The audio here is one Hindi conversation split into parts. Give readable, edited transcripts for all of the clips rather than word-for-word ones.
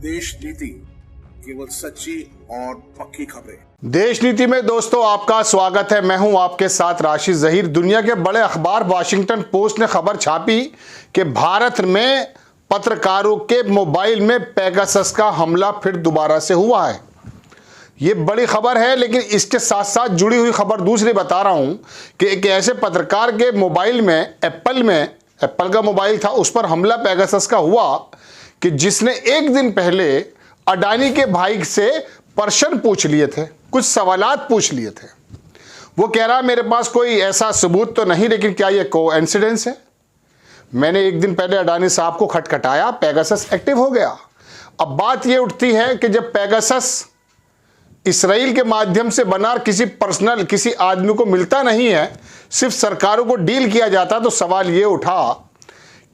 देश नीति, केवल सच्ची और पक्की खबरें। देश नीति में दोस्तों आपका स्वागत है। मैं हूं आपके साथ राशिद जहीर। दुनिया के बड़े अखबार वाशिंगटन पोस्ट ने खबर छापी कि भारत में पत्रकारों के मोबाइल में पेगासस का हमला फिर दोबारा से हुआ है। ये बड़ी खबर है, लेकिन इसके साथ साथ जुड़ी हुई खबर दूसरी बता रहा हूं कि एक ऐसे पत्रकार के मोबाइल में एप्पल का मोबाइल था, उस पर हमला पेगासस का हुआ कि जिसने एक दिन पहले अडानी के भाई से प्रश्न पूछ लिए थे, कुछ सवालात पूछ लिए थे। वो कह रहा मेरे पास कोई ऐसा सबूत तो नहीं, लेकिन क्या ये कोइंसिडेंस है? मैंने एक दिन पहले अडानी साहब को खटखटाया, पेगासस एक्टिव हो गया। अब बात ये उठती है कि जब पेगासस इसराइल के माध्यम से बना, किसी आदमी को मिलता नहीं है, सिर्फ सरकारों को डील किया जाता, तो सवाल ये उठा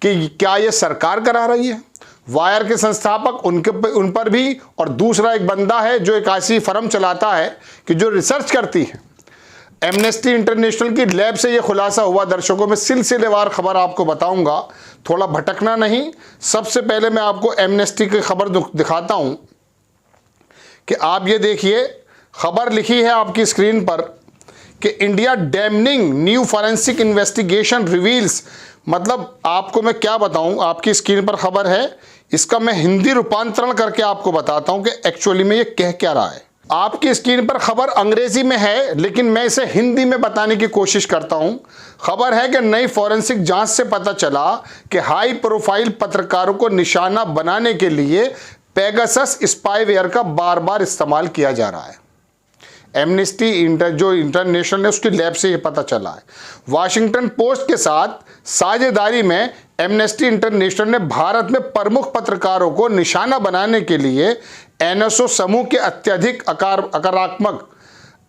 कि क्या ये सरकार करा रही है? वायर के संस्थापक उन पर भी, और दूसरा एक बंदा है जो एक ऐसी फर्म चलाता है कि जो रिसर्च करती है। एमनेस्टी इंटरनेशनल की लैब से यह खुलासा हुआ। दर्शकों में सिलसिलेवार खबर आपको बताऊंगा, थोड़ा भटकना नहीं। सबसे पहले मैं आपको एमनेस्टी की खबर दिखाता हूं कि आप ये देखिए, खबर लिखी है आपकी स्क्रीन पर कि India damning new forensic investigation reveals. मतलब आपको मैं क्या बताऊं, आपकी स्क्रीन पर खबर है, इसका मैं हिंदी रूपांतरण करके आपको बताता हूं कि एक्चुअली में ये कह क्या रहा है। आपकी स्क्रीन पर खबर अंग्रेजी में है, लेकिन मैं इसे हिंदी में बताने की कोशिश करता हूं। खबर है कि नई फॉरेंसिक जांच से पता चला कि हाई प्रोफाइल पत्रकारों को निशाना बनाने के लिए पेगासस स्पाईवेयर का बार बार इस्तेमाल किया जा रहा है। एमनेस्टी इंटरनेशनल ने उसकी लैब से ये पता चला है। वाशिंगटन पोस्ट के साथ साझेदारी में एमनेस्टी इंटरनेशनल ने भारत में प्रमुख पत्रकारों को निशाना बनाने के लिए एनएसओ समूह के अत्यधिक आक्रामक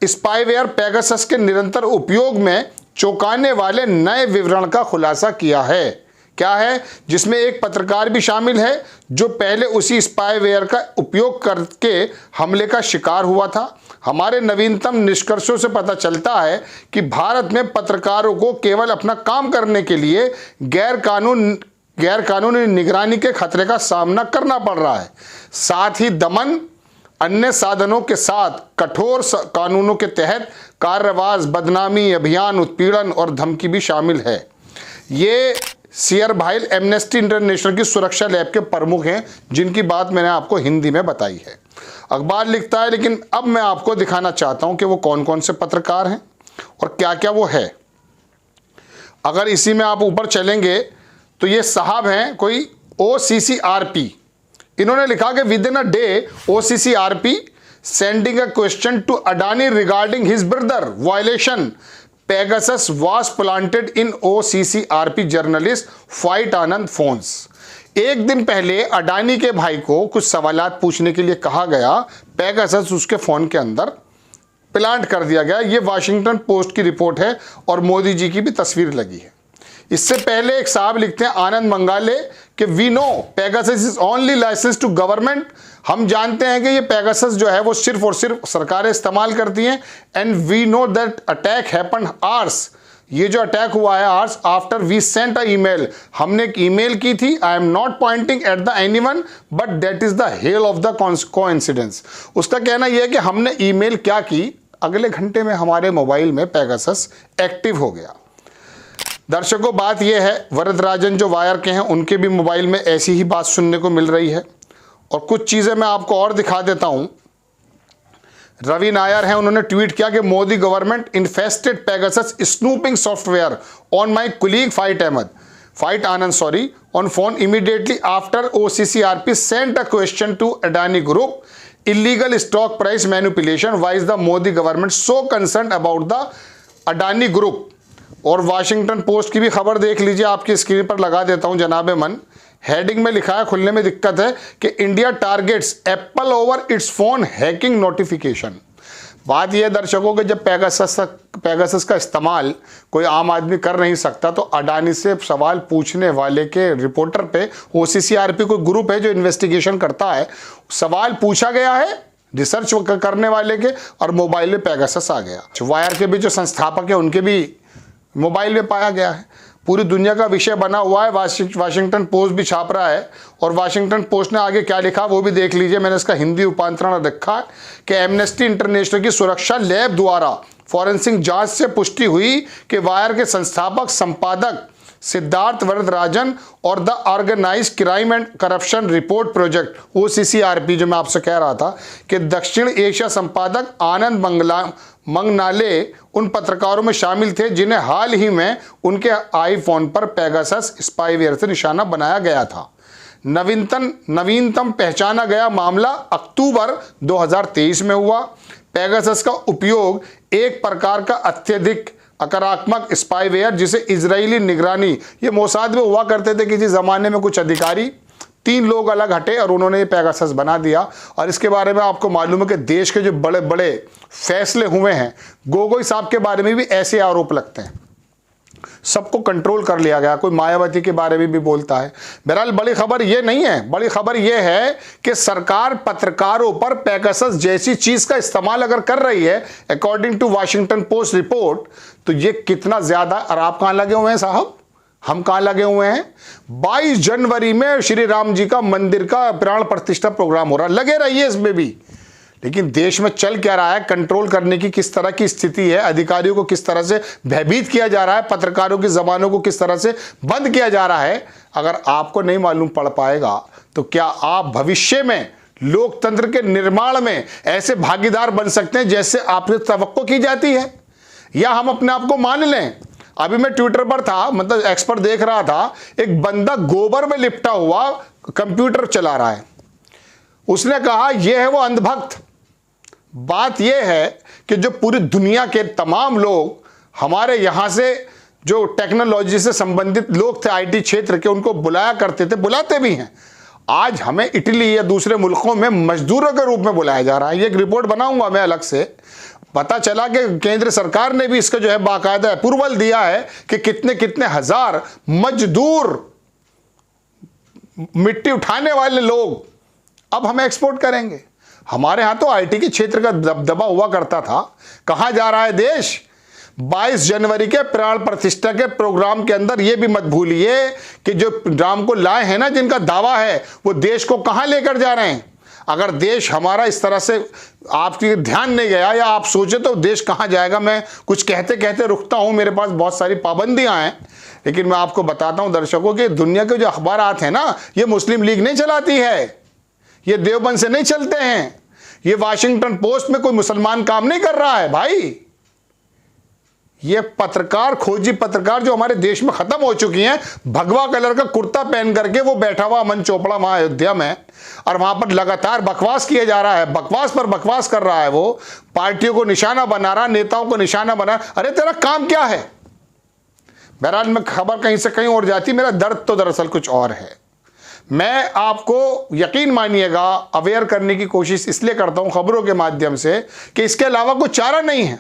स्पाईवेयर पेगासस के निरंतर उपयोग में चौंकाने वाले नए विवरण का खुलासा किया है। क्या है? जिसमें एक पत्रकार भी शामिल है जो पहले उसी स्पाईवेयर का उपयोग करके हमले का शिकार हुआ था। हमारे नवीनतम निष्कर्षों से पता चलता है कि भारत में पत्रकारों को केवल अपना काम करने के लिए गैरकानूनी निगरानी के खतरे का सामना करना पड़ रहा है। साथ ही दमन अन्य साधनों के साथ कठोर कानूनों के तहत कार्यवाही, बदनामी अभियान, उत्पीड़न और धमकी भी शामिल है। ये सियर भाईल एमनेस्टी इंटरनेशनल की सुरक्षा लैब के प्रमुख हैं, जिनकी बात मैंने आपको हिंदी में बताई है। अखबार लिखता है, लेकिन अब मैं आपको दिखाना चाहता हूं कि वो कौन कौन से पत्रकार हैं और क्या क्या वो है। अगर इसी में आप ऊपर चलेंगे तो ये साहब हैं कोई OCCRP। इन्होंने लिखा कि within a day OCCRP sending a question to Adani regarding his brother violation Pegasus was planted in OCCRP journalist फाइट आनंद फोन्स। एक दिन पहले अडानी के भाई को कुछ सवालात पूछने के लिए कहा गया, पेगासस उसके फोन के अंदर प्लांट कर दिया गया। ये वाशिंगटन पोस्ट की रिपोर्ट है और मोदी जी की भी तस्वीर लगी है। इससे पहले एक साहब लिखते हैं, आनंद मंगाले, कि we know Pegasus is only license to government. हम जानते हैं कि ये पेगासस जो है वो सिर्फ और सिर्फ सरकारें इस्तेमाल करती हैं। And we know that attack happen hours. ये जो अटैक हुआ है hours after we sent a email. हमने एक ईमेल की थी। I am not pointing at the anyone but that is the hell of the coincidence. उसका कहना यह है कि हमने ईमेल क्या की, अगले घंटे में हमारे मोबाइल में पेगासस एक्टिव हो गया। दर्शकों, बात यह है, वरदराजन जो वायर के हैं उनके भी मोबाइल में ऐसी ही बात सुनने को मिल रही है। और कुछ चीज़ें मैं आपको और दिखा देता हूं। रवि नायर हैं, उन्होंने ट्वीट किया कि Modi government infested Pegasus snooping software on my colleague fight Anand on phone immediately after OCCRP sent a question to Adani group illegal stock price manipulation. Why is the Modi government so concern about the Adani group? और वाशिंगटन पोस्ट की भी खबर देख लीजिए, आपकी स्क्रीन पर लगा देता हूं जनाबे मन। हेडिंग में लिखा है, खुलने में दिक्कत है, कि India targets Apple over it's phone hacking notification. बात यह दर्शकों कि जब पेगासस का इस्तेमाल कोई आम आदमी कर नहीं सकता, तो अडानी से सवाल पूछने वाले के रिपोर्टर पे OCCRP कोई ग्रुप है जो इन्वेस्टिगेशन करता है, सवाल पूछा गया है रिसर्च करने वाले के, और मोबाइल में पेगासस आ गया। वायर के भी जो संस्थापक है उनके भी मोबाइल में पाया गया है। पूरी दुनिया का विषय बना हुआ है। वाशिंगटन पोस्ट भी छाप रहा है, और वाशिंगटन पोस्ट ने आगे क्या लिखा वो भी देख लीजिए। मैंने इसका हिंदी रूपांतरण रखा कि एमनेस्टी इंटरनेशनल की सुरक्षा लैब द्वारा फॉरेंसिक जांच से पुष्टि हुई कि वायर के संस्थापक संपादक सिद्धार्थ वरदराजन और the organized crime and corruption report project OCCRP, जो मैं आपसे कह रहा था, कि दक्षिण एशिया संपादक आनंद मंगनाले उन पत्रकारों में शामिल थे जिन्हें हाल ही में उनके आईफोन पर पेगासस स्पाईवेयर से निशाना बनाया गया था। नवीनतम पहचाना गया मामला अक्टूबर 2023 में हुआ। पेगासस का उपयोग एक प्रकार का अत्यधिक आक्रामक स्पाईवेयर जिसे इजरायली निगरानी, ये मोसाद में हुआ करते थे किसी ज़माने में, कुछ अधिकारी 3 लोग अलग हटे और उन्होंने ये पेगासस बना दिया। और इसके बारे में आपको मालूम है कि देश के जो बड़े बड़े फैसले हुए हैं, गोगोई साहब के बारे में भी ऐसे आरोप लगते हैं, सबको कंट्रोल कर लिया गया। कोई मायावती के बारे में भी बोलता है। बहरहाल बड़ी खबर ये नहीं है, बड़ी खबर ये है कि सरकार पत्रकारों पर पेगासस जैसी चीज का इस्तेमाल अगर कर रही है according to Washington Post report, तो ये कितना ज्यादा। और आप कहां लगे हुए हैं साहब, हम कहां लगे हुए हैं? 22 जनवरी में श्री राम जी का मंदिर का प्राण प्रतिष्ठा प्रोग्राम हो रहा है, लगे रहिए इसमें भी। लेकिन देश में चल क्या रहा है, कंट्रोल करने की किस तरह की स्थिति है, अधिकारियों को किस तरह से भयभीत किया जा रहा है, पत्रकारों की जबानों को किस तरह से बंद किया जा रहा है, अगर आपको नहीं मालूम पड़ पाएगा तो क्या आप भविष्य में लोकतंत्र के निर्माण में ऐसे भागीदार बन सकते हैं जैसे आपसे तवक्को की जाती है? या हम अपने आप को मान लें? अभी मैं ट्विटर पर था, मतलब एक्स पर देख रहा था, एक बंदा गोबर में लिपटा हुआ कंप्यूटर चला रहा है। उसने कहा यह है वो अंधभक्त। बात यह है कि जो पूरी दुनिया के तमाम लोग हमारे यहां से जो टेक्नोलॉजी से संबंधित लोग थे, IT क्षेत्र के, उनको बुलाया करते थे, बुलाते भी हैं, आज हमें इटली या दूसरे मुल्कों में मजदूरों के रूप में बुलाया जा रहा है। ये एक रिपोर्ट बनाऊंगा मैं अलग से। पता चला कि केंद्र सरकार ने भी इसका जो है बाकायदा अप्रूवल दिया है कि कितने कितने हजार मजदूर, मिट्टी उठाने वाले लोग अब हमें एक्सपोर्ट करेंगे। हमारे यहां तो IT के क्षेत्र का दबदबा हुआ करता था। कहां जा रहा है देश? 22 जनवरी के प्राण प्रतिष्ठा के प्रोग्राम के अंदर यह भी मत भूलिए कि जो राम को लाए हैं ना, जिनका दावा है, वो देश को कहां लेकर जा रहे हैं। अगर देश हमारा इस तरह से आपकी ध्यान नहीं गया या आप सोचे तो देश कहां जाएगा। मैं कुछ कहते कहते रुकता हूं, मेरे पास बहुत सारी पाबंदियां हैं, लेकिन मैं आपको बताता हूं दर्शकों कि दुनिया के जो अखबारात हैं ना, ये मुस्लिम लीग नहीं चलाती है, ये देवबंद से नहीं चलते हैं, ये वाशिंगटन पोस्ट में कोई मुसलमान काम नहीं कर रहा है भाई। ये पत्रकार, खोजी पत्रकार जो हमारे देश में खत्म हो चुकी हैं, भगवा कलर का कुर्ता पहन करके वो बैठा हुआ अमन चोपड़ा वहां अयोध्या में, और वहां पर लगातार बकवास किया जा रहा है, बकवास पर बकवास कर रहा है, वो पार्टियों को निशाना बना रहा, नेताओं को निशाना बना। अरे तेरा काम क्या है? बहरहाल में खबर कहीं से कहीं और जाती, मेरा दर्द तो दरअसल कुछ और है। मैं आपको यकीन मानिएगा अवेयर करने की कोशिश इसलिए करता हूं खबरों के माध्यम से कि इसके अलावा कोई चारा नहीं है।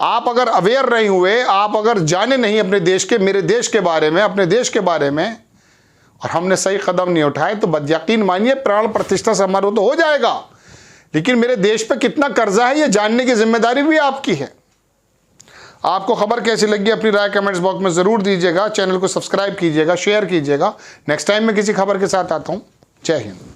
आप अगर अवेयर नहीं हुए, आप अगर जाने नहीं अपने देश के, मेरे देश के बारे में, अपने देश के बारे में, और हमने सही कदम नहीं उठाए, तो यकीन मानिए प्राण प्रतिष्ठा समारोह तो हो जाएगा, लेकिन मेरे देश पे कितना कर्जा है ये जानने की जिम्मेदारी भी आपकी है। आपको खबर कैसी लगी अपनी राय कमेंट्स बॉक्स में ज़रूर दीजिएगा। चैनल को सब्सक्राइब कीजिएगा, शेयर कीजिएगा। नेक्स्ट टाइम मैं किसी खबर के साथ आता हूँ। जय हिंद।